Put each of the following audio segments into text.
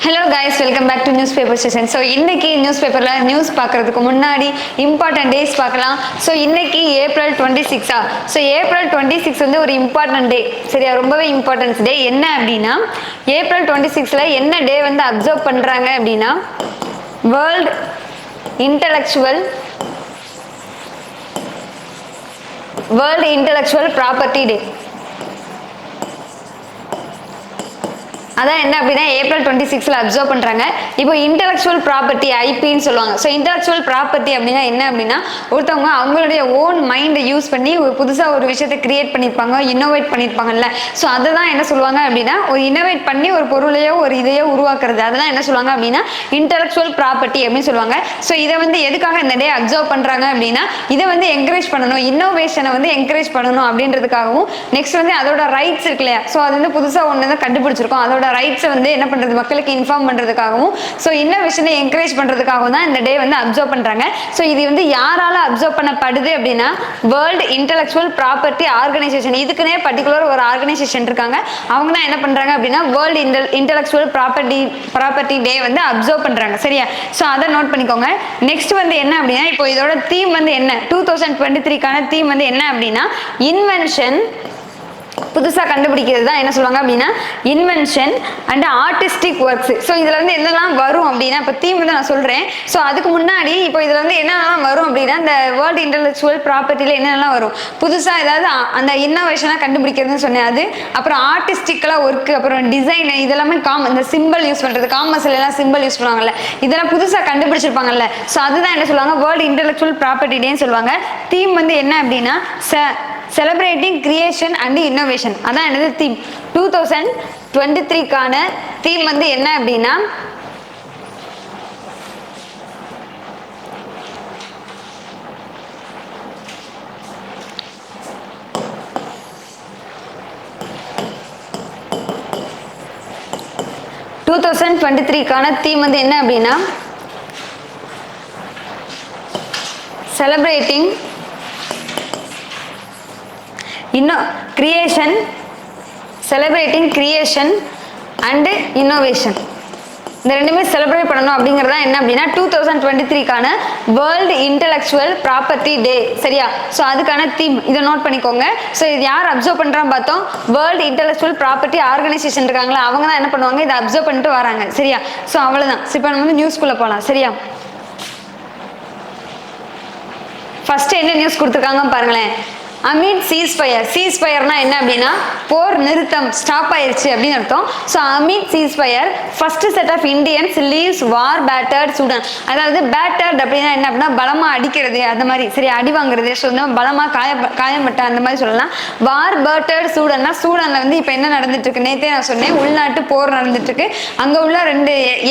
Hello guys, welcome back to newspaper session. So இன்னைக்கு newspaperல news பார்க்கிறதுக்கு முன்னாடி important days பார்க்கலாம். So இன்னைக்கு ஏப்ரல் 26 So ஏப்ரல் 26 வந்து ஒரு important day. சரியா, ரொம்பவே இம்பார்ட்டன்ஸ் டே. என்ன அப்படின்னா ஏப்ரல் 26ல என்ன டே வந்து அப்சர்வ் பண்றாங்க அப்படின்னா வேர்ல்ட் இன்டெலெக்சுவல் ப்ராப்பர்ட்டி டே. அதான் என்ன அப்படின்னா ஏப்ரல் 26ல அப்சர்வ் பண்றாங்க. இப்போ இன்டெலெக்சுவல் ப்ராப்பர்ட்டி ஐபின்னு சொல்லுவாங்க. ஸோ இன்டெலெக்சுவல் ப்ராப்பர்ட்டி அப்படின்னா என்ன அப்படின்னா ஒருத்தவங்க அவங்களுடைய ஓன் மைண்டை யூஸ் பண்ணி ஒரு புதுசாக ஒரு விஷயத்தை கிரியேட் பண்ணியிருப்பாங்க, இன்னோவேட் பண்ணியிருப்பாங்கல்ல. ஸோ அதை தான் என்ன சொல்லுவாங்க அப்படின்னா ஒரு இன்னோவேட் பண்ணி ஒரு பொருளையோ ஒரு இதையோ உருவாக்குறது. அதெல்லாம் என்ன சொல்லுவாங்க அப்படின்னா இன்டெலெக்சுவல் ப்ராப்பர்ட்டி அப்படின்னு சொல்லுவாங்க. ஸோ இதை வந்து எதுக்காக இந்த டே அப்சர்வ் பண்றாங்க அப்படின்னா இதை வந்து என்கரேஜ் பண்ணணும், இன்னோவேஷனை வந்து என்கரேஜ் பண்ணணும் அப்படின்றதுக்காகவும், நெக்ஸ்ட் வந்து அதோட ரைட்ஸ் இருக்கு இல்லையா, ஸோ அது வந்து புதுசாக ஒன்று தான் கண்டுபிடிச்சிருக்கோம், அதோட ரைட்ஸை வந்து என்ன பண்றது மக்களுக்கு இன்ஃபார்ம் பண்றதுக்காகவும், ஸோ இன்னோவேஷனை என்கரேஜ் பண்றதுக்காகவும் தான் இந்த டே வந்து அப்சர்வ் பண்றாங்க. ஸோ இது வந்து யாரால அப்சர்வ் பண்ணப்படுது அப்படின்னா வேர்ல்ட் இன்டெலெக்சுவல் ப்ராப்பர்ட்டி ஆர்கனைசேஷன். இதுக்குன்னே பர்டிகுலர் ஒரு ஆர்கனைசேஷன் இருக்காங்க. அவங்க தான் என்ன பண்றாங்க அப்படின்னா வேர்ல்ட் இன்டெலெக்சுவல் ப்ராப்பர்ட்டி டே வந்து அப்சர்வ் பண்றாங்க. சரியா, ஸோ அதை நோட் பண்ணிக்கோங்க. நெக்ஸ்ட் வந்து என்ன அப்படின்னா இப்போ இதோட தீம் வந்து என்ன 2023க்கான தீம் வந்து என்ன அப்படின்னா இன்வென்ஷன், புதுசாக கண்டுபிடிக்கிறது தான் என்ன சொல்லுவாங்க அப்படின்னா invention and artistic works. So இதில் வந்து என்னெல்லாம் வரும் அப்படின்னா இப்போ தீம் வந்து நான் சொல்கிறேன். ஸோ அதுக்கு முன்னாடி இப்போ இதில் வந்து என்னெல்லாம் வரும் அப்படின்னா இந்த வேர்ல்டு இன்டெலெக்சுவல் ப்ராப்பர்ட்டியில் என்னெல்லாம் வரும், புதுசாக ஏதாவது அந்த இன்னோவேஷனாக கண்டுபிடிக்கிறதுன்னு சொன்னேன் அது, அப்புறம் ஆர்டிஸ்டிக்கலாக ஒர்க்கு, அப்புறம் டிசைன், இதெல்லாமே இந்த சிம்பிள் யூஸ் பண்ணுறது, காமர்ஸ்ல எல்லாம் சிம்பிள் யூஸ் பண்ணுவாங்கல்ல, இதெல்லாம் புதுசாக கண்டுபிடிச்சிருப்பாங்கல்ல. ஸோ அதுதான் என்ன சொல்லுவாங்க வேர்ல்டு இன்டெலெக்சுவல் ப்ராப்பர்ட்டி டேன்னு சொல்லுவாங்க. தீம் வந்து என்ன அப்படின்னா செலிப்ரேட்டிங் கிரியேஷன் அண்ட் இன்னோவேஷன். அதான் என்னது தீம். 2023க்கான தீம் வந்து என்ன அப்படின்னா செலிப்ரேட்டிங் கிரியேஷன் அண்ட் இன்னோவேஷன். இந்த ரெண்டுமே செலிப்ரேட் பண்ணணும் அப்படிங்கிறது தான் என்ன அப்படின்னா 2023க்கான வேர்ல்டு இன்டெலெக்சுவல் ப்ராப்பர்ட்டி டே. சரியா, ஸோ அதுக்கான தீம் இதை நோட் பண்ணிக்கோங்க. ஸோ இது யார் அப்சர்வ் பண்ணுறான்னு பார்த்தோம், வேர்ல்டு இன்டெலெக்சுவல் ப்ராப்பர்ட்டி ஆர்கனைசேஷன் இருக்காங்களா, அவங்க தான் என்ன பண்ணுவாங்க இதை அப்சர்வ் பண்ணிட்டு வராங்க. சரியா, ஸோ அவ்வளோதான். இப்போ நம்ம வந்து நியூஸ்குள்ளே போகலாம். சரியா, ஃபர்ஸ்ட் என்ன நியூஸ் கொடுத்துருக்காங்க பாருங்களேன். அமிட் சீஸ்ஃபயர். சீஸ்ஃபயர்னா என்ன அப்படின்னா போர் நிறுத்தம், ஸ்டாப் ஆயிருச்சு அப்படின்னு அர்த்தம். So amid ceasefire first set of Indians leaves war battered Sudan. அதாவது பேட்டர்ட் அப்படின்னா என்ன அப்படின்னா பலமா அடிக்கிறது அந்த மாதிரி. சரி, அடி வாங்குறது. ஸோ இந்த பலமா காயம்பட்ட அந்த மாதிரி சொல்லலாம். வார் பேட்டர்ட் சூடான்னா சூடான்ல வந்து இப்போ என்ன நடந்துட்டு இருக்கு, நேற்றே நான் சொன்னேன் உள்நாட்டு போர் நடந்துட்டு இருக்கு. அங்க உள்ள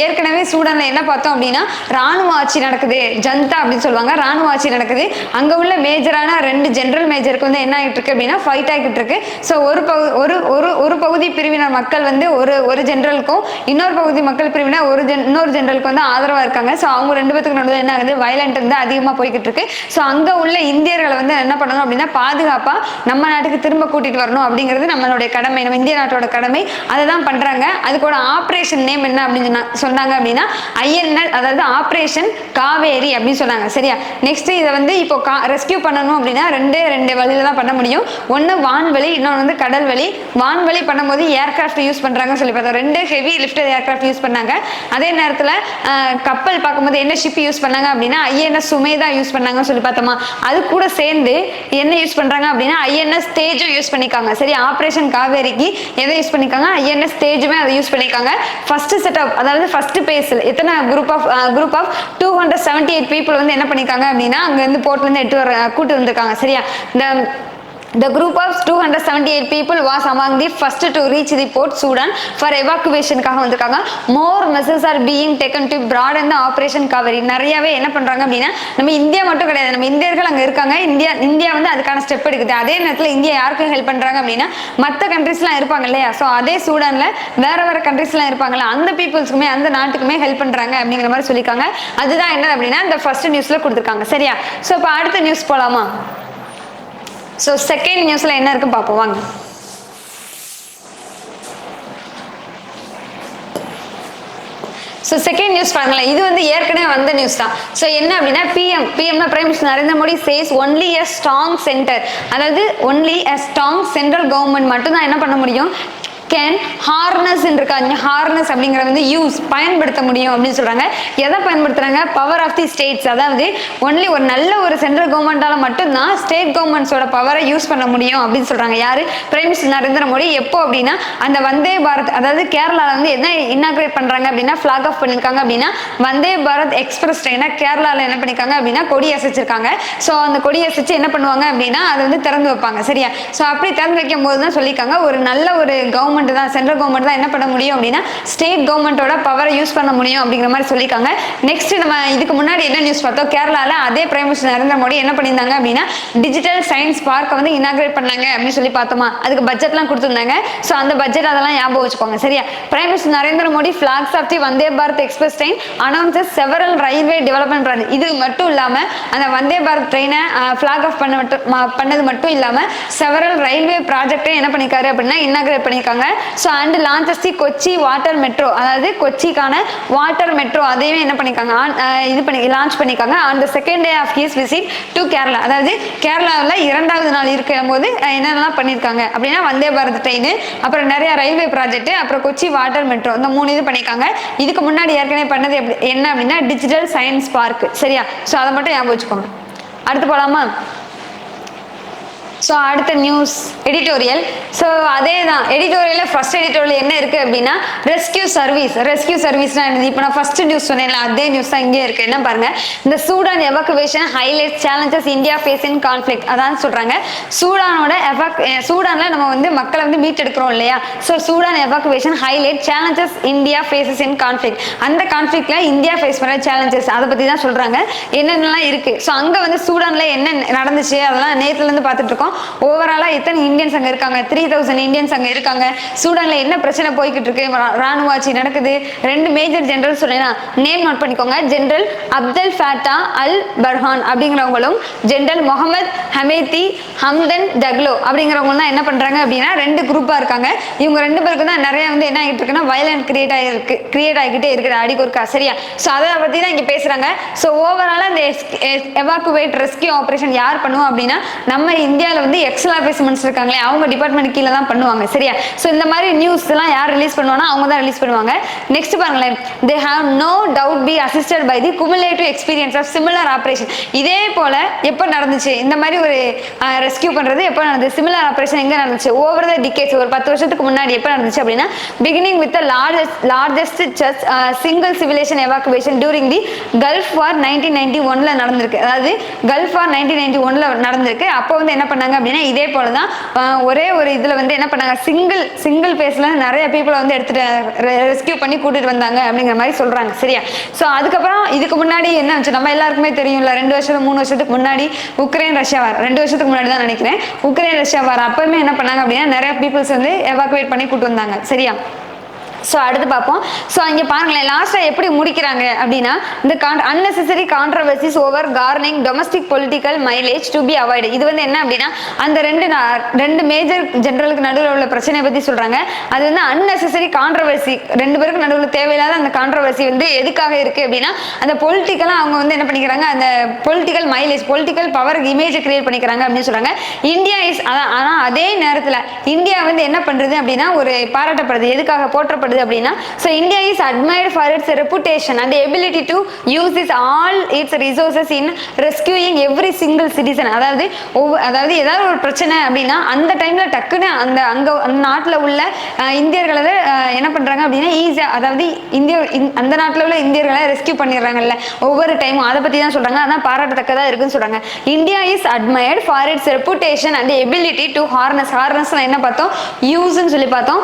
ஏற்கனவே சூடான்ல என்ன பார்த்தோம் அப்படின்னா ராணுவ ஆட்சி நடக்குது, ஜனதா அப்படின்னு சொல்லுவாங்க, ராணுவ ஆட்சி நடக்குது. அங்க உள்ள மேஜரான 2 ஜெனரல் மேஜர் வந்து என்ன ஆகிட்டு இருக்கு அப்படின்னா ஃபைட் ஆகிட்டு இருக்கு. ஸோ ஒரு பகுதி பிரிவினர் மக்கள் வந்து ஒரு ஜெனரலுக்கும், இன்னொரு பகுதி மக்கள் பிரிவினர் இன்னொரு ஜெனரலுக்கு வந்து ஆதரவா இருக்காங்க. ஸோ அவங்க 2 பேத்துக்கு நடுவில் என்ன ஆகுது, வயலண்ட் வந்து அதிகமாக போய்கிட்டு இருக்கு. ஸோ அங்க உள்ள இந்தியர்களை வந்து என்ன பண்ணணும் அப்படின்னா பாதுகாப்பா நம்ம நாட்டுக்கு திரும்ப கூட்டிட்டு வரணும் அப்படிங்கிறது நம்மளுடைய கடமை, நம்ம இந்திய நாட்டோட கடமை. அதை தான் பண்றாங்க. அதுக்கோட ஆப்ரேஷன் நேம் என்ன அப்படின்னு சொன்னாங்க அப்படின்னா ஐஎன்எல், அதாவது ஆப்ரேஷன் காவேரி அப்படின்னு சொன்னாங்க. சரியா, நெக்ஸ்ட் இதை வந்து இப்போ ரெஸ்கியூ பண்ணணும் அப்படின்னா ரெண்டு வழியில தான் பண்ண முடியும். ஒன்று வான்வெளி, இன்னொன்று வந்து கடல் வழி. வான்வெளி பண்ணும்போது ஏர்கிராஃப்ட் யூஸ் பண்றாங்கன்னு சொல்லி பார்த்தோம். 2 ஹெவி லிஃப்டட் ஏர்கிராஃப்ட் யூஸ் பண்ணாங்க. அதே நேரத்தில் கப்பல் பார்க்கும்போது என்ன ஷிப் யூஸ் பண்ணாங்க அப்படின்னா ஐஎன்எஸ் சுமேதா யூஸ் பண்ணாங்கன்னு சொல்லி பார்த்தோமா. அது கூட சேர்ந்து என்ன யூஸ் பண்றாங்க அப்படின்னா ஐஎன்எஸ் தேஜும் யூஸ் பண்ணிக்காங்க. சரி, ஆப்ரேஷன் காவேரிக்கு எதை யூஸ் பண்ணிக்காங்க, ஐஎன்எஸ் தேஜுமே அதை யூஸ் பண்ணிக்காங்க. ஃபர்ஸ்ட் செட்டப், அதாவது ஃபர்ஸ்ட் பேஸில் எத்தனை குரூப் ஆஃப் 278 பீப்புள் வந்து என்ன பண்ணிக்காங்க அப்படின்னா அங்க இருந்து போர்ட்ல இருந்து கூட்டு வந்திருக்காங்க. சரியா, The group of 278 people was among the first to reach the port Sudan for evacuation காக வந்திருக்காங்க. More measures are being taken to broaden the operation Kaveri. நிறையவே என்ன பண்றாங்க அப்படின்னா நம்ம இந்தியா மட்டும் கிடையாது, நம்ம இந்தியர்கள் அங்க இருக்காங்க. இந்தியா வந்து அதுக்கான ஸ்டெப் எடுக்குது. அதே நேரத்தில் இந்தியா யாருக்கு ஹெல்ப் பண்றாங்க அப்படின்னா மற்ற கண்ட்ரிஸ்லாம் இருப்பாங்க இல்லையா, ஸோ அதே சூடான்ல வேற கண்ட்ரிஸ்லாம் இருப்பாங்களா, அந்த பீப்புள்ஸ்க்குமே அந்த நாட்டுக்குமே ஹெல்ப் பண்றாங்க அப்படிங்கிற மாதிரி சொல்லியிருக்காங்க. அதுதான் என்ன அப்படின்னா இந்த ஃபர்ஸ்ட் நியூஸ்ல கொடுத்துருக்காங்க. சரியா, ஸோ இப்போ அடுத்த நியூஸ் போலாமா. ஸோ செகண்ட் நியூஸ்ல என்ன இருக்கு பார்ப்போம் வாங்க. ஸோ செகண்ட் நியூஸ் பாருங்களேன், இது வந்து ஏற்கனவே வந்த நியூஸ் தான். ஸோ என்ன அப்படின்னா பிஎம்னா prime minister Narendra Modi says only a strong centre, அதாவது only a strong central government மட்டும் தான் என்ன பண்ண முடியும், கேன் ஹார்னஸ் இருக்காங்க, ஹார்னஸ் அப்படிங்கிற வந்து யூஸ் பயன்படுத்த முடியும் அப்படின்னு சொல்றாங்க. எதை பயன்படுத்துறாங்க, பவர் ஆஃப் தி ஸ்டேட்ஸ், அதாவது ஒன்லி ஒரு நல்ல ஒரு சென்ட்ரல் கவர்மெண்டால மட்டும்தான் ஸ்டேட் கவர்மெண்ட்ஸோட பவரை யூஸ் பண்ண முடியும் அப்படின்னு சொல்றாங்க. யாரு, பிரைம் மினிஸ்டர் நரேந்திர மோடி. எப்போ அப்படின்னா அந்த வந்தே பாரத், அதாவது கேரளால வந்து என்ன இன்னாகிரேட் பண்றாங்க அப்படின்னா ஃபிளாக் ஆஃப் பண்ணிருக்காங்க அப்படின்னா வந்தே பாரத் எக்ஸ்பிரஸ் ட்ரெயினை கேரளால என்ன பண்ணிருக்காங்க அப்படின்னா கொடி அசைச்சிருக்காங்க. ஸோ அந்த கொடி அசைச்சு என்ன பண்ணுவாங்க அப்படின்னா அதை வந்து திறந்து வைப்பாங்க. சரியா, ஸோ அப்படி திறந்து வைக்கும் போது தான் சொல்லியிருக்காங்க ஒரு நல்ல ஒரு கவர்மெண்ட் தான், சென்ட்ரல் கவர்மெண்ட் தான் என்ன பண்ண முடியும் அப்படின்னா ஸ்டேட் கவர்மெண்டோட பவரை யூஸ் பண்ண முடியும் அப்படிங்கிற மாதிரி சொல்லியிருக்காங்க. நெக்ஸ்ட் நம்ம இதுக்கு முன்னாடி என்ன நியூஸ் பார்த்தோம், கேரளால அதே பிரைம் மினிஸ்டர் நரேந்திர மோடி என்ன பண்ணியிருந்தாங்க அப்படின்னா டிஜிட்டல் சயின்ஸ் பார்க்கை வந்து இனாகிரேட் பண்ணாங்க அப்படின்னு சொல்லி பார்த்தோமா, அதுக்கு பட்ஜெட்லாம் கொடுத்துருந்தாங்க. ஸோ அந்த பட்ஜெட் அதெல்லாம் ஞாபகம் வச்சுக்கோங்க. சரியா, prime minister Narendra Modi flags off the Vande Bharat express train announces several railway development project. இது மட்டும் இல்லாம அந்த வந்தே பாரத் ட்ரெயினை ஃபிளாக் ஆஃப் பண்ணது மட்டும் இல்லாம செவரல் ரயில்வே ப்ராஜெக்டை என்ன பண்ணிருக்காரு அப்படின்னா இனாகிரேட் பண்ணியிருக்காங்க. So and launches the Kochi water metro, அதாவது கொச்சிக்கான வாட்டர் மெட்ரோ அதையும் என்ன பண்ணிருக்காங்க, இது பண்ணி லான்ச் பண்ணிருக்காங்க on the second day of his visit to Kerala. அதாவது கேரளாவில் 2வது நாள் இருக்கும் போது என்னென்னலாம் பண்ணியிருக்காங்க அப்படின்னா வந்தே பாரத் ட்ரெயின், அப்புறம் நிறைய ரயில்வே ப்ராஜெக்ட், அப்புறம் கொச்சி வாட்டர் மெட்ரோ, இந்த 3 இது பண்ணியிருக்காங்க. இதுக்கு முன்னாடி ஏற்கனவே பண்ணது என்ன அப்படின்னா டிஜிட்டல் சயின்ஸ் பார்க். சரியா, ஸோ அதை மட்டும் ஞாபகம் வச்சுக்கோங்க. அடுத்து போலாமா. ஸோ அடுத்த நியூஸ் எடிட்டோரியல். ஸோ அதே தான் எடிட்டோரியலில் ஃபர்ஸ்ட் எடிட்டோரியல் என்ன இருக்குது அப்படின்னா ரெஸ்கியூ சர்வீஸ். ரெஸ்கியூ சர்வீஸ்னா என்னது, இப்போ நான் ஃபர்ஸ்ட் நியூஸ் சொன்னேன்ல அதே நியூஸ் தான் இங்கே இருக்குது. என்ன பாருங்க, இந்த Sudan evacuation highlight challenges India face in conflict. அதான் சொல்கிறாங்க சூடானோட சூடானில் நம்ம வந்து மக்களை வந்து மீட்டெடுக்கிறோம் இல்லையா. So Sudan evacuation highlight challenges India faces in conflict. அந்த கான்ஃப்ளிக்ட்ல இந்தியா ஃபேஸ் பண்ணுற சேலஞ்சஸ் அதை பற்றி தான் சொல்கிறாங்க, என்னென்னலாம் இருக்குது. ஸோ அங்கே வந்து சூடானில் என்ன நடந்துச்சு அதெல்லாம் நேற்றுலேருந்து பார்த்துட்டு இருக்கோம். ஓவராலா எத்தனை இந்தியன்ஸ் அங்க இருக்காங்க, 3000 இந்தியன்ஸ் அங்க இருக்காங்க. சூடான்ல என்ன பிரச்சனை போய்கிட்டு இருக்கு, ராணுவ ஆட்சி நடக்குது. 2 மேஜர் ஜெனரல் சொன்னேன்னா நேம் நோட் பண்ணிக்கோங்க. ஜெனரல் அப்தல் ஃபேட்டா அல் பர்ஹான் அப்படிங்கிறவங்களும் ஜெனரல் முகமது ஹமேதி ஹம்தன் டக்லோ அப்படிங்கிறவங்க தான் என்ன பண்றாங்க அப்படின்னா 2 குரூப்பா இருக்காங்க. இவங்க 2 பேருக்கு தான் நிறைய வந்து என்ன ஆகிட்டு இருக்குன்னா வயலண்ட் கிரியேட் ஆகிக்கிட்டே இருக்குது அடிக்கொருக்கா. சரியா, ஸோ அதை பத்தி தான் இங்க பேசுறாங்க. ஸோ ஓவராலா இந்த எவாக்குவேட் ரெஸ்கியூ ஆபரேஷன் யார் பண்ணுவோம் அப்படின்னா நம்ம இந்தியாவில் வந்து எக்ஸல் ஆஃபீஸ்மெண்ட்ஸ் இருக்காங்களே அவங்க டிபார்ட்மெண்ட் கீழே தான் பண்ணுவாங்க. சரியா, ஸோ இந்த மாதிரி நியூஸ் எல்லாம் யார் ரிலீஸ் பண்ணுவாங்கன்னா அவங்க தான் ரிலீஸ் பண்ணுவாங்க. நெக்ஸ்ட் பாருங்களேன், they have no doubt be assisted by the cumulative experience of similar operation. இதே போல எப்போ நடந்துச்சு இந்த மாதிரி ஒரு ரெஸ்கியூ பண்றது, எப்போ நடந்தது, சிமிலர் ஆப்ரேஷன் எங்க நடந்துச்சு, ஓவர் த டிகேட்ஸ் ஒரு 10 வருஷத்துக்கு முன்னாடி எப்போ நடந்துச்சு அப்படின்னா beginning with largest single civilian evacuation during the Gulf war 1991 நடந்திருக்கு. அதாவது கல்ஃப் வார் 1991 நடந்திருக்கு. அப்போ வந்து என்ன பண்ணாங்க அப்படின்னா இதே போலதான் ஒரே ஒரு இதுல வந்து என்ன பண்ணாங்க சிங்கிள் பேஸ்ல நிறைய பீப்புளை வந்து எடுத்துட்டு ரெஸ்கியூ பண்ணி கூட்டிட்டு வந்தாங்க அப்படிங்கிற மாதிரி சொல்றாங்க. சரியா, ஸோ அதுக்கப்புறம் இதுக்கு முன்னாடி என்ன ஆச்சு நம்ம எல்லாருக்குமே தெரியும்ல, 2 வருஷம் 3 வருஷத்துக்கு முன்னாடி உக்ரைன் ரஷ்யா வார், 2 வருஷத்துக்கு முன்னாடி தான் நினைக்கிறேன் உக்ரைன் ரஷ்யா வார். அப்பவுமே என்ன பண்ணாங்க அப்படின்னா நிறைய பீப்புள்ஸ் வந்து எவாக்குவேட் பண்ணி கூட்டு வந்தாங்க. சரியா, ஸோ அடுத்து பார்ப்போம். ஸோ இங்கே பாருங்களேன் லாஸ்ட்டாக எப்படி முடிக்கிறாங்க அப்படின்னா இந்த unnecessary controversies over garnering domestic political mileage to be avoided. இது வந்து என்ன அப்படின்னா அந்த 2 மேஜர் ஜெனரலுக்கு நடுவில் உள்ள பிரச்சனையை பற்றி சொல்கிறாங்க. அது வந்து unnecessary controversy, 2 பேருக்கு நடுவில் தேவையில்லாத அந்த கான்ட்ரவர்சி வந்து எதுக்காக இருக்குது அப்படின்னா அந்த பொலிட்டிக்கலாக அவங்க வந்து என்ன பண்ணிக்கிறாங்க, அந்த பொலிட்டிக்கல் மைலேஜ் பொலிட்டிக்கல் பவர் இமேஜை கிரியேட் பண்ணிக்கிறாங்க அப்படின்னு சொல்கிறாங்க. இந்தியா இஸ் ஆனால் அதே நேரத்தில் இந்தியா வந்து என்ன பண்ணுறது அப்படின்னா ஒரு பாராட்டப்படுது, எதுக்காக போற்றப்படுது அப்படினா so India is admired for its reputation and the ability to use all its resources in rescuing every single citizen. அதாவது ஏதாவது ஒரு பிரச்சனை அப்படின்னா அந்த டைம்ல டக்குன்னு அந்த நாட்டில் உள்ள இந்தியர்களை என்ன பண்றாங்க அப்படின்னா ஈஸியா, அதாவது அந்த நாட்டில் உள்ள இந்தியர்களை ரெஸ்கியூ பண்ணிடுறாங்கல்ல ஒவ்வொரு டைமும், அதை பத்தி தான் சொல்றாங்க. அதான் பாராட்டத்தக்கதா இருக்குன்னு சொல்றாங்க. India is admired for it's reputation and ability to harness என்ன பார்த்தோம், யூஸ்ன்னு சொல்லி பார்த்தோம்.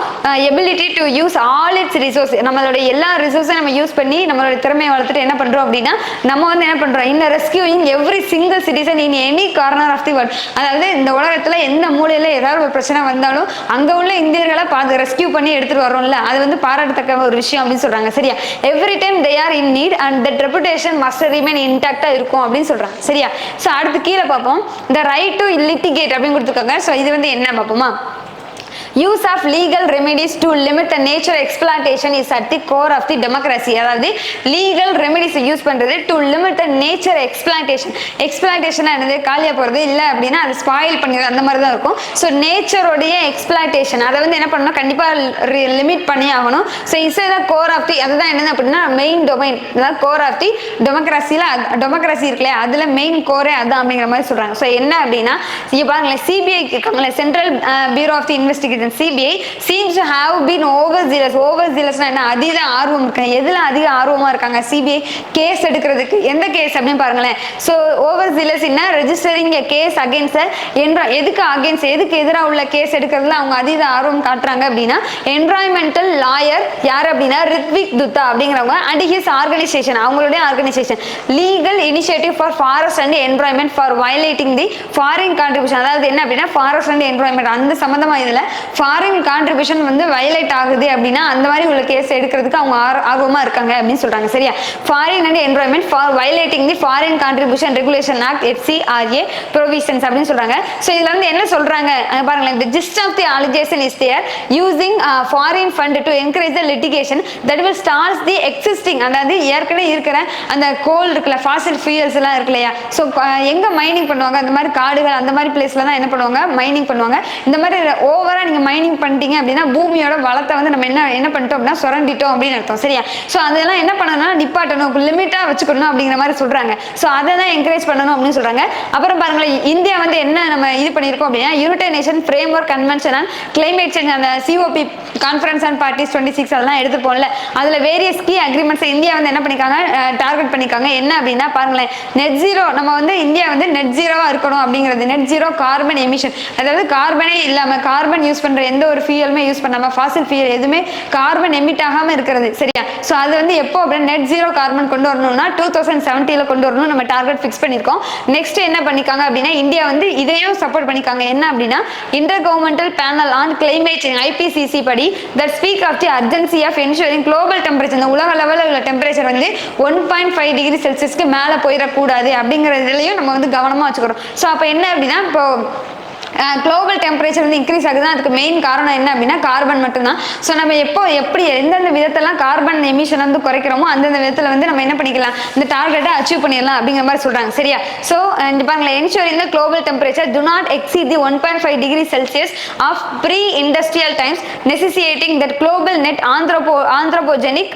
Ability to use all it's resource, நம்மளோட எல்லா ரிசோர்ஸையும் நம்ம யூஸ் பண்ணி நம்மளோட திறமையை வளர்த்துட்டு என்ன பண்றோம் அப்படின்னா நம்ம வந்து என்ன பண்றோம், இந்த rescuing every single citizen in any corner of the world. அதாவது இந்த உலகத்துல எந்த மூலையில ஏதாவது ஒரு பிரச்சனை வந்தாலும் அங்க உள்ள இந்தியர்களை பார்த்து ரெஸ்கியூ பண்ணி எடுத்துட்டு வரோம்ல, அது வந்து பாராட்டத்தக்க ஒரு விஷயம் அப்படின்னு சொல்றாங்க. சரியா, every time they are in need and that reputation must remain இன்டாக்டா இருக்கும் அப்படின்னு சொல்றாங்க. சரியா, ஸோ அடுத்து கீழே பார்ப்போம். இந்த ரைட் டு லிட்டிகேட் அப்படின்னு கொடுத்துருக்காங்க. ஸோ இது வந்து என்ன பார்ப்போமா, use of legal remedies to limit the nature exploitation is at the core of the democracy. அதாவது லீகல் ரெமெடிஸ் யூஸ் பண்றது to limit the nature exploitation. Exploitation என்னது, காலியா போறது இல்ல அப்படின்னா அது ஸ்பாயில் பண்ணிடுறது அந்த மாதிரி தான் இருக்கும். ஸோ நேச்சரோடைய எக்ஸ்பிளான்டேஷன் அதை வந்து என்ன பண்ணணும், கண்டிப்பா லிமிட் பண்ணி ஆகணும். So is the core of the, அதுதான் என்னது அப்படின்னா மெயின் டொமைன், அதாவது கோர் ஆஃப் தி டெமோக்ரஸில, டெமோக்ரஸி இருக்குல்ல அதுல மெயின் கோரே அதான் அப்படிங்கிற மாதிரி சொல்றாங்க. ஸோ என்ன அப்படின்னா இங்க பாருங்களேன், சிபிஐ இருக்காங்களே, central bureau of the investigation, CBI seems to have been overzealous. overzealousனா என்ன, அதீத ஆர்வம் இருக்காங்க. எதுல அதிக ஆர்வமா இருக்காங்க, சிபிஐ கேஸ் எடுக்கிறதுக்கு. எந்த கேஸ் அப்படின்னு பாருங்களேன். ஸோ overzealous என்ன, ரெஜிஸ்டரிங் a case against எதுக்கு அகேன்ஸ்ட், எதுக்கு எதிராக உள்ள கேஸ் எடுக்கிறதுல அவங்க அதீத ஆர்வம் காட்டுறாங்க அப்படின்னா என்விரான்மெண்டல் லாயர் யார் அப்படின்னா ரித்விக் துத்தா அப்படிங்கிறவங்க அண்ட் ஹிஸ் ஆர்கனைசேஷன், அவங்களுடைய organisation legal initiative for forest and environment for violating the foreign contribution. அதாவது என்ன அப்படின்னா ஃபாரஸ்ட் அண்ட் என்விரான்மெண்ட் அந்த சம்பந்தமா இதுல ஃபாரின் கான்ட்ரிபியூஷன் வந்து வயலேட் ஆகுது அப்படின்னா அந்த மாதிரி உள்ள கேஸ் எடுக்கிறதுக்கு அவங்க ஆர்வமா இருக்காங்க அப்படின்னு சொல்றாங்க. சரியா, foreign and environment for violating the foreign contribution regulation act FCRA provisions அப்படின்னு சொல்றாங்க. ஸோ இதுல வந்து என்ன சொல்றாங்க பாருங்களேன், the gist of the allegation is there using foreign fund to encourage the litigation that will start the existing, அதாவது ஏற்கனவே இருக்கிற அந்த கோல் இருக்குல்ல, ஃபாசில் ஃபியூயல்ஸ் எல்லாம் இருக்கு இல்லையா. ஸோ எங்க மைனிங் பண்ணுவாங்க, அந்த மாதிரி காடுகள் அந்த மாதிரி பிளேஸ்ல தான் என்ன பண்ணுவாங்க, மைனிங் பண்ணுவாங்க. இந்த மாதிரி ஓவரா நீங்க மைனிங் பண்ணிட்டீங்க அப்படின்னா பூமியோட வளத்தை வந்து நம்ம என்ன பண்ணிட்டோம் அப்படின்னா சுரண்டிட்டோம் அப்படின்னு அர்த்தம். சரியா, ஸோ அதெல்லாம் என்ன பண்ணணும்னா நிப்பாட்டணும், லிமிட்டா வச்சுக்கணும் அப்படிங்கிற மாதிரி சொல்றாங்க. ஸோ அதை தான் என்கரேஜ் பண்ணணும் அப்படின்னு சொல்றாங்க. அப்புறம் பாருங்களேன், இந்தியா வந்து என்ன நம்ம இது பண்ணியிருக்கோம் அப்படின்னா United nation framework convention on climate change, அந்த COP கான்ஃபரன்ஸ் அண்ட் பார்ட்டிஸ் 26 அதெல்லாம் எடுத்துப்போம்ல, அதுல வேரியஸ் கீ அக்ரிமெண்ட்ஸ் இந்தியா வந்து என்ன பண்ணிருக்காங்க, டார்கெட் பண்ணிருக்காங்க. என்ன அப்படின்னா பாருங்களேன், நெட் ஜீரோ, நம்ம வந்து இந்தியா வந்து நெட் ஜீரோவா இருக்கணும் அப்படிங்கிறது, நெட் ஜீரோ கார்பன் எமிஷன், அதாவது கார்பனே இல்லாம கார்பன் யூஸ் பண்ற எந்த ஒரு ஃபியூயலுமே யூஸ் பண்ணாம ஃபாசில் ஃபியூயல் எதுவுமே கார்பன் எமிட் ஆகாம இருக்கிறது. சரியா, ஸோ அது வந்து எப்போ அப்படின்னா நெட் ஜீரோ கார்பன் கொண்டு வரணும்னா 2070 கொண்டு வரணும் நம்ம டார்கெட் ஃபிக்ஸ் பண்ணிருக்கோம். நெக்ஸ்ட் என்ன பண்ணிருக்காங்க அப்படின்னா இந்தியா வந்து இதையும் சப்போர்ட் பண்ணிருக்காங்க. என்ன அப்படின்னா inter governmental panel on climate change IPCC படி that speak of the urgency of ensuring global temperature, இந்த உலக லெவலில் உள்ள டெம்பரேச்சர் வந்து 1.5 டிகிரி செல்சியஸ்க்கு மேலே போயிடக்கூடாது அப்படிங்கிறதுலையும் நம்ம வந்து கவனமா வச்சுக்கிறோம். ஸோ அப்போ என்ன அப்படின்னா இப்போ குளோபல் டெம்பரேச்சர் வந்து இன்க்ரீஸ் ஆகுது, அதுக்கு மெயின் காரணம் என்ன அப்படின்னா கார்பன் மட்டும்தான். ஸோ நம்ம எப்படி எந்தெந்த விதத்தெல்லாம் கார்பன் எமிஷன் வந்து குறைக்கிறோமோ அந்தந்த விதத்தில் வந்து நம்ம என்ன பண்ணிக்கலாம், இந்த டார்கெட்டை அச்சீவ் பண்ணிடலாம் அப்படிங்கிற மாதிரி சொல்றாங்க. சரியா, ஸோ இந்த பாருங்களேன், ensuring the global temperature do not exceed the 1.5 degree Celsius of pre-industrial times, necessitating that global net anthropogenic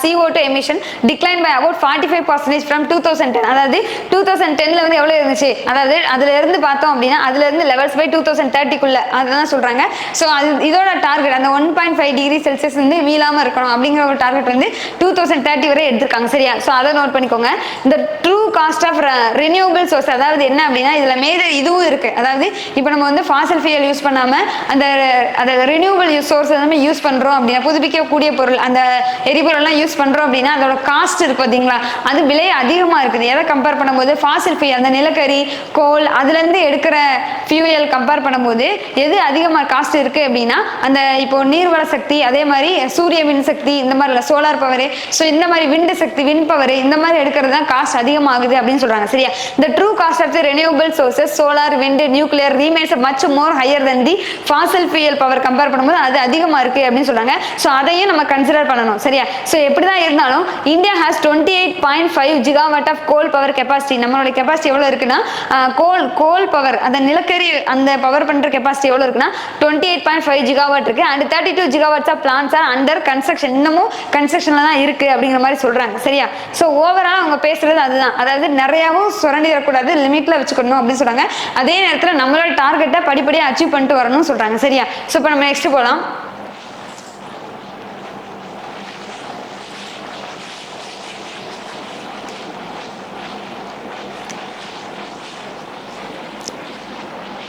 CO2 emission declined by about 45% from 2010. அதாவது 2010ல வந்து எவ்வளவு இருந்துச்சு, அதாவது அதுல இருந்து பார்த்தோம் அப்படின்னா அதுல இருந்து லெவல்ஸ் பை 2030க்குள்ள அதான் சொல்றாங்க. ஸோ அது இதோட டார்கெட் அந்த 1.5 டிகிரி செல்சியஸ் வந்து மீளாம இருக்கணும் அப்படிங்கிற ஒரு டார்கெட் வந்து 2030 வரை எடுத்திருக்காங்க. சரியா, ஸோ அதை நோட் பண்ணிக்கோங்க. இந்த true cost of renewable source, அதாவது என்ன அப்படின்னா இதுல மேஜர் இதுவும் இருக்கு. அதாவது இப்போ நம்ம வந்து ஃபாசில் ஃபியூயல் யூஸ் பண்ணாம அந்த ரினியூவபிள் சோர்ஸ் நம்ம யூஸ் பண்றோம் அப்படின்னா, புதுப்பிக்கக்கூடிய பொருள் அந்த எரிபொருள்லாம் யூஸ் பண்றோம் அப்படின்னா அதோட காஸ்ட் இருக்கு பார்த்தீங்களா, அது விலை அதிகமா இருக்குது. எதை கம்பேர் பண்ணும்போது ஃபாசில் ஃபியூயல் அந்த நிலக்கரி கோல் அதுல இருந்து எடுக்கிற ஃபியூயல் கம்பேர் பண்ணும்போது எது அதிகமாக காஸ்ட் இருக்கு அப்படின்னா அந்த இப்போ நீர்வள சக்தி, அதே மாதிரி சூரிய மின் சக்தி, இந்த மாதிரி சோலார் பவர், ஸோ இந்த மாதிரி விண்ட் சக்தி விண்ட் பவர் இந்த மாதிரி எடுக்கிறது தான் காஸ்ட் அதிகமாகுது அப்படின்னு சொல்றாங்க. சரியா, the true cost of the renewable sources solar wind nuclear remains much more higher than the fossil fuel power compare பண்ணும்போது அது அதிகமா இருக்கு அப்படின்னு சொல்றாங்க. ஸோ அதையும் நம்ம கன்சிடர் பண்ணணும். சரியா, ஸோ எப்படிதான் இருந்தாலும் India has 28.5 gigawatt of coal power capacity. நம்மளோட கெப்பாசிட்டி எவ்வளவு இருக்குன்னா கோல் பவர் அந்த நிலக்கரி அந்த பவர் பண்ற கெப்பாசிட்டி எவ்வளவு இருக்குன்னா 28.5 ஜிகாவாட் இருக்கு. And 32 gigawatts of plans are under construction, இன்னமும் கன்ஸ்ட்ரக்ஷன்ல தான் இருக்கு அப்படிங்கிற மாதிரி சொல்றாங்க. சரியா, ஸோ ஓவரால் அவங்க பேசுறது அதுதான், அதாவது நிறையாவும் சுரண்டிடக்கூடாது, லிமிட்ல வச்சுக்கணும் அப்படின்னு சொல்றாங்க. அதே நேரத்தில் நம்மளோட டார்கெட்டை படிப்படியாக அச்சீவ் பண்ணிட்டு வரணும்னு சொல்றாங்க. சரியா, ஸோ இப்போ நம்ம நெக்ஸ்ட் போகலாம்.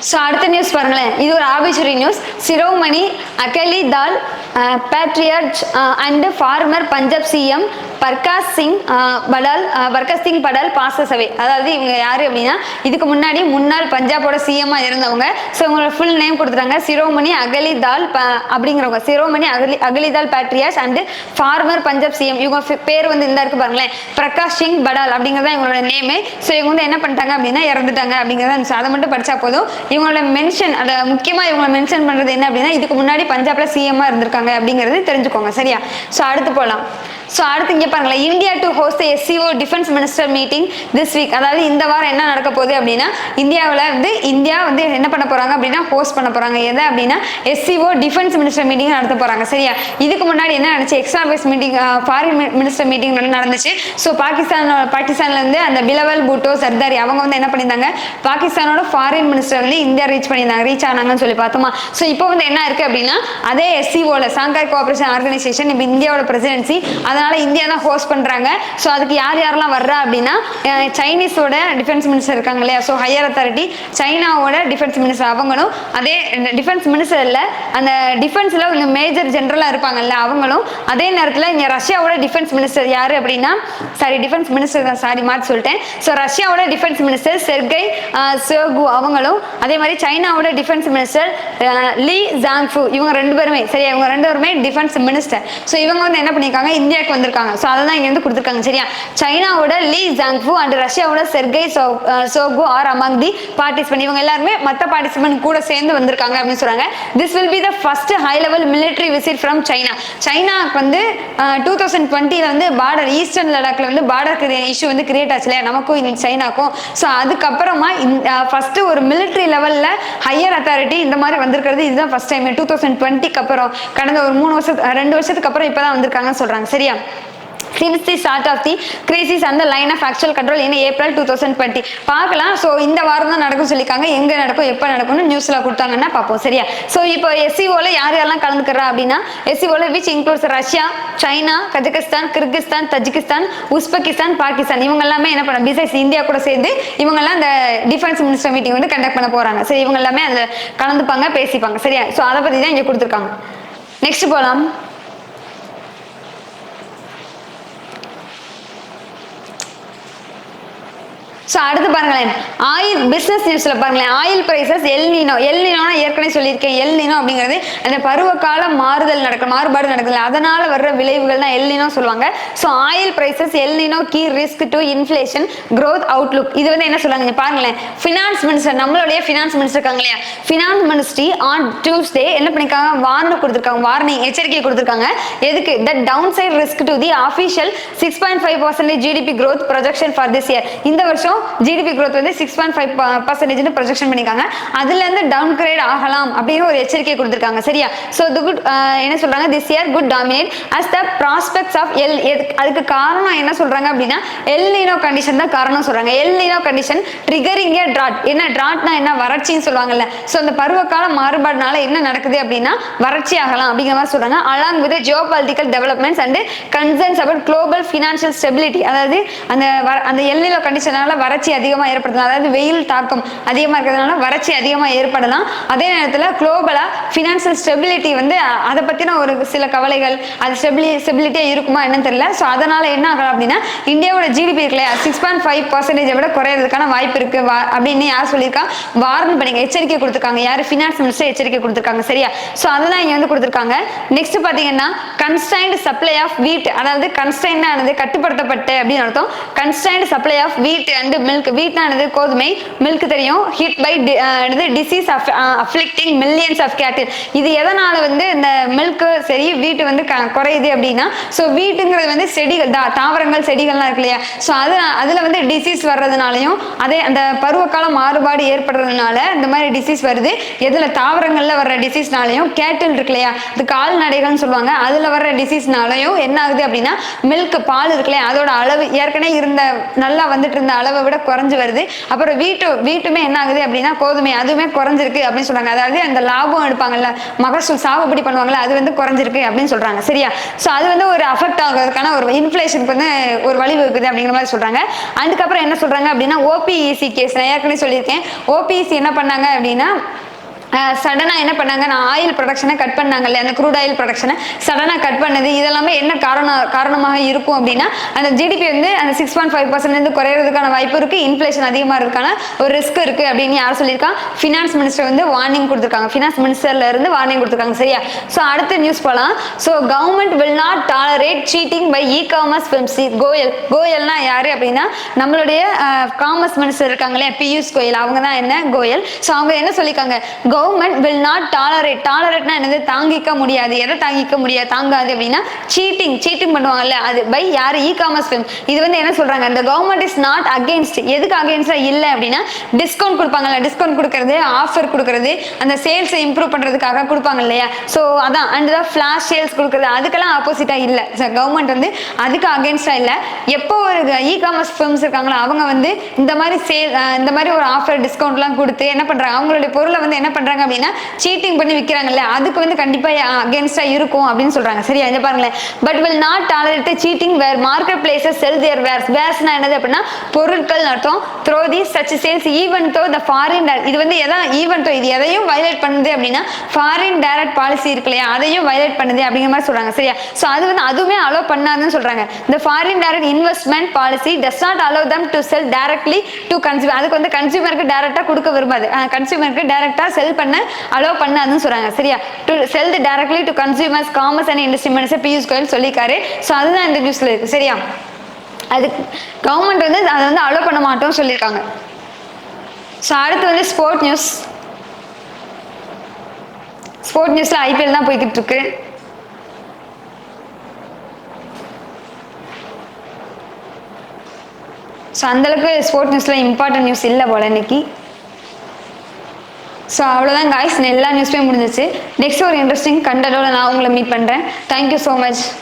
ஸோ அடுத்த நியூஸ் பாருங்களேன், இது ஒரு obituary news. Shiromani Akali Dal patriot and former Punjab CM Parkash Singh Badal passes away. அதாவது இவங்க யாரு அப்படின்னா இதுக்கு முன்னாடி முன்னாள் பஞ்சாபோட சிஎம்மா இருந்தவங்க. ஸோ இவங்களோட ஃபுல் நேம் கொடுத்துட்டாங்க சிரோமணி அகலிதால் அப்படிங்கிறவங்க. சிரோமணி அகலிதால் பேட்ரியாஸ் அண்ட் ஃபார்மர் பஞ்சாப் சிஎம். இவங்க பேர் வந்து இந்த இருக்கு பாருங்களேன், பிரகாஷ் சிங் படால் அப்படிங்கிறத இவங்களோட நேமு. ஸோ இவங்க வந்து என்ன பண்ணிட்டாங்க அப்படின்னா இறந்துட்டாங்க அப்படிங்கிறத அதை மட்டும் படிச்சா போதும். இவங்களோட மென்ஷன் அதை முக்கியமாக இவங்களை மென்ஷன் பண்ணுறது என்ன அப்படின்னா இதுக்கு முன்னாடி பஞ்சாப்ல சிஎம்மா இருந்திருக்காங்க அப்படிங்கிறது தெரிஞ்சுக்கோங்க. சரியா? ஸோ அடுத்து போகலாம். ஸோ அடுத்து இங்கே பாருங்களேன், India to host SEO defence minister meeting this week. அதாவது இந்த வாரம் என்ன நடக்க போகுது அப்படின்னா இந்தியாவில் வந்து இந்தியா வந்து என்ன பண்ண போறாங்க அப்படின்னா ஹோஸ்ட் பண்ண போறாங்க. எதை அப்படின்னா எஸ்சிஓ டிஃபென்ஸ் மினிஸ்டர் மீட்டிங் நடத்த போறாங்க. சரியா? இதுக்கு முன்னாடி என்ன நடந்துச்சு, extra affairs meeting foreign minister meeting நடந்துச்சு. ஸோ பாகிஸ்தான்ல இருந்து அந்த பிலவல் பூட்டோ சர்தாரி அவங்க வந்து என்ன பண்ணியிருந்தாங்க, பாகிஸ்தானோட ஃபாரின் மினிஸ்டர் வந்து இந்தியா ரீச் ஆனாங்கன்னு சொல்லி பார்த்தோமா. ஸோ இப்போ வந்து என்ன இருக்கு அப்படின்னா அதே எஸ்சிஓல சாங்காய் கோஆபரேஷன் ஆர்கனைசேஷன் இப்போ இந்தியாவோட பிரசிடென்சி, அதனால இந்தியா தான் ஹோஸ்ட் பண்றாங்க. ஸோ அதுக்கு யார் யாரெல்லாம் வர்றா அப்படின்னா சைனீஸோட டிஃபென்ஸ் மினிஸ்டர் இருக்காங்க இல்லையா, ஸோ ஹையர் அத்தாரிட்டி சைனாவோட டிஃபென்ஸ் மினிஸ்டர் அவங்களும், அதே டிஃபென்ஸ் மினிஸ்டர் இல்லை அந்த டிஃபென்ஸ்ல ஒரு மேஜர் ஜெனரலா இருப்பாங்கல்ல அவங்களும், அதே நேரத்தில் இங்க ரஷ்யாவோட டிஃபென்ஸ் மினிஸ்டர் யாரு அப்படின்னா டிஃபென்ஸ் மினிஸ்டர் தான் மாற்றி சொல்லிட்டேன். ஸோ ரஷ்யாவோட டிஃபென்ஸ் மினிஸ்டர் செர்கை சோகு அவங்களும், அதே மாதிரி சைனாவோட டிஃபென்ஸ் மினிஸ்டர் லீ ஜாங்ஃபு இவங்க ரெண்டு பேருமே சரியா, இவங்க ரெண்டு பேருமே டிஃபென்ஸ் மினிஸ்டர். ஸோ இவங்க வந்து என்ன பண்ணியிருக்காங்க இந்தியாவுக்கு வந்திருக்காங்க. ஸோ அதை தான் இங்க வந்து கொடுத்துருக்காங்க. சரியா? சைனாவோட லீ ஜாங்ஃபு அண்ட் ரஷ்யாவோட Sergei Shoigu are among the participant. இவங்க எல்லாருமே மற்ற பார்ட்டிசிபென்ட் கூட சேர்ந்து வந்திருக்காங்க அப்படின்னு சொல்றாங்க. This will be the first high level military visit from China. சைனாக்கு வந்து 2020 வந்து பார்டர் ஈஸ்டர்ன் லடாக்ல வந்து பார்டர் இஷ்யூ வந்து கிரியேட் ஆச்சு இல்லையா நமக்கும் சைனாக்கும். ஸோ அதுக்கப்புறமா ஃபர்ஸ்ட் ஒரு மிலிட்டரி லெவல்ல ஹையர் அத்தாரிட்டி இந்த மாதிரி வந்திருக்கிறது இதுதான் ஃபர்ஸ்ட் டைம். 2020க்கு அப்புறம் கடந்த ஒரு 2 வருஷத்துக்கு அப்புறம் இப்பதான் வந்திருக்காங்கன்னு சொல்றாங்க. சரியா? since the start of the crisis and the line of actual control in April 2020 பார்க்கலாம். ஸோ இந்த வாரம் தான் நடக்கும் சொல்லியிருக்காங்க. எங்க நடக்கும் எப்போ நடக்கும்னு நியூஸ்ல கொடுத்தாங்கன்னா பார்ப்போம். சரியா? ஸோ இப்போ எஸ்சிஓல யார் யாரெல்லாம் கலந்துக்கிறா அப்படின்னா எஸ்சிஓல which includes Russia, China, Kazakhstan, Kyrgyzstan, Tajikistan, Uzbekistan, Pakistan இவங்க எல்லாமே என்ன பண்ண பிசைட்ஸ் இந்தியா கூட சேர்ந்து இவங்க எல்லாம் இந்த டிஃபென்ஸ் மினிஸ்டர் மீட்டிங் வந்து கண்டக்ட் பண்ண போறாங்க. சரி, இவங்க எல்லாமே அதில் கலந்துப்பாங்க, பேசிப்பாங்க. சரியா? ஸோ அதை பத்தி தான் இங்க கொடுத்துருக்காங்க. நெக்ஸ்ட் போகலாம். ஸோ அடுத்து பாருங்களேன், ஆயில் பிஸ்னஸ் நியூஸ்ல பாருங்களேன், ஆயில் பிரைசஸ் எல்னினோ ஏற்கனவே சொல்லியிருக்கேன். எல்னினோ அப்படிங்கிறது அந்த பருவகால மாறுபாடு நடக்குது, அதனால வர்ற விளைவுகள் தான் எல்னினோ சொல்லுவாங்க. So oil prices el nino key risk to inflation growth outlook. இது வந்து என்ன சொல்றாங்க பாருங்களேன், ஃபினான்ஸ் மினிஸ்டர் நம்மளுடைய ஃபினான்ஸ் மினிஸ்டர் இருக்காங்க இல்லையா, ஃபினான்ஸ் மினிஸ்ட்ரி ஆன் டியூஸ்டே என்ன பண்ணிருக்காங்க, வார்னிங் எச்சரிக்கை கொடுத்துருக்காங்க. எதுக்கு? That downside risk to the official 6.5% GDP growth projection for this year. இந்த வருஷம் ஜிடிபி growth வந்து 6.5% ப்ரொஜெக்ஷன் பண்ணிருக்காங்க. அதுல இருந்து டவுன் கிரேட் ஆகலாம் அப்படின்னு ஒரு எச்சரிக்கை கொடுத்திருக்காங்க. சரியா? சோ தி குட் என்ன சொல்றாங்க, this year good dominate as the prospects of அதுக்கு காரணம் என்ன சொல்றாங்க அப்படின்னா எல் நீனோ கண்டிஷன் தான் காரணம் சொல்றாங்க. எல் நீனோ கண்டிஷன் ட்ரிகரிங் ஏ டிராட். என்ன டிராட்னா என்ன, வறட்சின்னு சொல்லுவாங்கல்ல. சோ அந்த பருவகால மாறுபாடுனால என்ன நடக்குது அப்படின்னா வறட்சி ஆகலாம் அப்படிங்கிற மாதிரி சொல்றாங்க. along with the geopolitical developments and concerns about global financial stability. அதாவது அந்த எல் நீனோ கண்டிஷனால வறட்சி அதிகமாக ஏற்படுத்தலாம், அதாவது வெயில் தாக்கம் அதிகமாக இருக்கிறதுனால வறட்சி அதிகமாக ஏற்படலாம். அதே நேரத்தில் குளோபலா ஃபினான்ஷியல் ஸ்டெபிலிட்டி வந்து அதை பற்றின ஒரு சில கவலைகள், அது ஸ்டெபிலிட்டியாக இருக்குமா என்னன்னு தெரியல. ஸோ அதனால என்ன ஆகலாம் அப்படின்னா இந்தியாவோட ஜிடிபி இருக்குல்ல 6.5% விட குறையிறதுக்கான வாய்ப்பு இருக்கு அப்படின்னு யார் சொல்லியிருக்கா, வார்ன் பண்ணிங்க எச்சரிக்கை கொடுத்துருக்காங்க. யார்? ஃபினான்ஸ் மினிஸ்டர் எச்சரிக்கை கொடுத்துருக்காங்க. சரியா? ஸோ அதுதான் இங்கே வந்து கொடுத்துருக்காங்க. நெக்ஸ்ட் பார்த்தீங்கன்னா கன்ஸ்டைன்ட் சப்ளை ஆஃப் வீட், அதாவது கன்ஸ்டைன்ட் ஆனது கட்டுப்படுத்தப்பட்டு அப்படின்னு அர்த்தம். Constrained supply of wheat and milk. வீட்னானது கோதுமை, மில்க் தெரியும். Hit by disease afflicting millions of cattle. இது எதனால வந்து இந்த மில்க் சரி வீட்டு வந்து குறையுது அப்படின்னா, ஸோ வீட்டுங்கிறது வந்து செடிகள் தாவரங்கள் செடிகள்லாம் இருக்கு இல்லையா, ஸோ அதுல வந்து டிசீஸ் வர்றதுனாலையும் அதே அந்த பருவகால மாறுபாடு ஏற்படுறதுனால இந்த மாதிரி டிசீஸ் வருது. எதுல? தாவரங்கள்ல வர்ற டிசீஸ்னாலையும், கேட்டில் இருக்கு இல்லையா அது கால்நடைகள்னு சொல்லுவாங்க, அதுல வர்ற டிசீஸ்னாலையும் என்ன ஆகுது அப்படின்னா மில்க் பால் இருக்கு இல்லையா அதோட அளவு ஏற்கனவே இருந்த நல்லா வந்துட்டு இருந்த அளவை விட குறைஞ்சு வருது. அப்புறம் வீட்டுமே என்ன ஆகுது அப்படின்னா கோதுமை அதுவுமே குறைஞ்சிருக்கு அப்படின்னு சொல்றாங்க. அதாவது அந்த லாபம் எடுப்பாங்கல்ல, மகசூல் சாகுபடி பண்ணுவாங்கல்ல, அது வந்து குறைஞ்சிருக்கு அப்படின்னு சொல்றாங்க. சரியா? ஸோ அது வந்து ஒரு அஃபெக்ட் ஆகுறதுக்கான ஒரு இன்ஃபிளேஷனுக்கு வந்து ஒரு வழி இருக்குது அப்படிங்கிற மாதிரி சொல்றாங்க. அதுக்கப்புறம் என்ன சொல்றாங்க அப்படின்னா ஓபிஇசி கேஸ் நான் ஏற்கனவே சொல்லியிருக்கேன். ஓபிஇசி என்ன பண்ணாங்க அப்படின்னா சடனாக என்ன பண்ணாங்க, நான் ஆயில் ப்ரொடக்ஷனை கட் பண்ணாங்கல்ல, அந்த க்ரூட் ஆயில் ப்ரொடக்ஷனை சடனாக கட் பண்ணது, இதெல்லாமே என்ன காரணமாக இருக்கும் அப்படின்னா அந்த ஜிடிபி வந்து அந்த 6.5% குறையிறதுக்கான வாய்ப்பு இருக்கு, இன்ஃப்ளேஷன் அதிகமாக இருக்கிறதுக்கான ஒரு ரிஸ்க் இருக்கு அப்படின்னு யார் சொல்லியிருக்காங்க, ஃபினான்ஸ் மினிஸ்டர் வந்து வார்னிங் கொடுத்துருக்காங்க. ஃபினான்ஸ் மினிஸ்டர்ல இருந்து வார்னிங் கொடுத்துருக்காங்க. சரியா? ஸோ அடுத்த நியூஸ் போகலாம். So government will not tolerate cheating by e commerce films. கோயல்னா யாரு அப்படின்னா நம்மளுடைய காமர்ஸ் மினிஸ்டர் இருக்காங்களே பியூஷ் கோயல், அவங்க தான் என்ன கோயல். ஸோ அவங்க என்ன சொல்லியிருக்காங்க, கவர்மெண்ட் வில் நாட் டாலரேட்னா என்னது, தாங்கிக்க முடியாது. எதை தாங்கிக்க முடியாது, தாங்காது அப்படின்னா சீட்டிங் பண்ணுவாங்கல்ல, அது பை யாரு, இ காமர்ஸ் ஃபிலிம். இது வந்து என்ன சொல்றாங்க, இந்த கவர்மெண்ட் இஸ் நாட் அகேன்ஸ்ட். எதுக்கு அகேன்ஸ்டா இல்லை அப்படின்னா டிஸ்கவுண்ட் கொடுப்பாங்கல்ல, டிஸ்கவுண்ட் கொடுக்கறது, ஆஃபர் கொடுக்கறது, அந்த சேல்ஸை இம்ப்ரூவ் பண்றதுக்காக கொடுப்பாங்க இல்லையா. ஸோ அதான் அண்ட் தான் ஃபிளாஷ் சேல்ஸ் கொடுக்குறது, அதுக்கெல்லாம் ஆப்போசிட்டா இல்லை. கவர்மெண்ட் வந்து அதுக்கு அகேன்ஸ்டா இல்லை. எப்போ ஒரு இ காமர்ஸ் ஃபிலிம்ஸ் இருக்காங்களோ அவங்க வந்து இந்த மாதிரி இந்த மாதிரி ஒரு ஆஃபர் டிஸ்கவுண்ட்லாம் கொடுத்து என்ன பண்றாங்க, அவங்களுடைய பொருளை வந்து என்ன பண்றாங்க அப்படின்னா சீட்டிங் பண்ணி விற்கிறாங்கல்ல, அதுக்கு வந்து கண்டிப்பா அகேன்ஸ்டா இருக்கும் அப்படின்னு சொல்றாங்க. சரியா? இதை பாருங்களேன். But will not tolerate cheating where market places sell their வேர்ஸ்னா என்னது அப்படின்னா பொருட்கள் அர்த்தம். Through the such sales even though the foreign, இது வந்து ஈவன் தோ இது எதையும் வயலேட் பண்ணுது அப்படின்னா ஃபாரின் டைரக்ட் பாலிசி இருக்கு இல்லையா, அதையும் வயலேட் பண்ணுது அப்படிங்கிற மாதிரி சொல்றாங்க. சரியா? ஸோ அது வந்து அதுவுமே அலோ பண்ணாதுன்னு சொல்றாங்க. இந்த foreign direct investment policy does not allow them to sell directly to consumer. அதுக்கு வந்து கன்சியூமருக்கு டைரக்டா கொடுக்க விரும்பாது, கன்சியூமருக்கு டைரக்டா செல் பண்ண அலோ பண்ணாதுன்னு சொல்றாங்க. சரியா? To sell directly to consumers commerce and industry minister Piyush Goyal சொல்லியிருக்காரு. ஸோ அதுதான் இந்த நியூஸ்ல இருக்கு. சரியா? அது கவர்மெண்ட் வந்து அதை வந்து அலோ பண்ண மாட்டோம்னு சொல்லியிருக்காங்க. ஸோ அடுத்து வந்து ஸ்போர்ட் நியூஸ்ல ஐபிஎல் தான் போய்கிட்டு இருக்கு. ஸோ அந்தளவுக்கு ஸ்போர்ட் நியூஸ்ல இம்பார்ட்டன்ட் நியூஸ் இல்லை போல இன்னைக்கு. ஸோ அவ்வளோதான் காய்ஸ், எல்லா நியூஸுமே முடிஞ்சிச்சு. நெக்ஸ்ட் ஒரு இன்ட்ரெஸ்டிங் கண்டென்ட்டோட நான் உங்களை மீட் பண்ணுறேன். Thank you so much.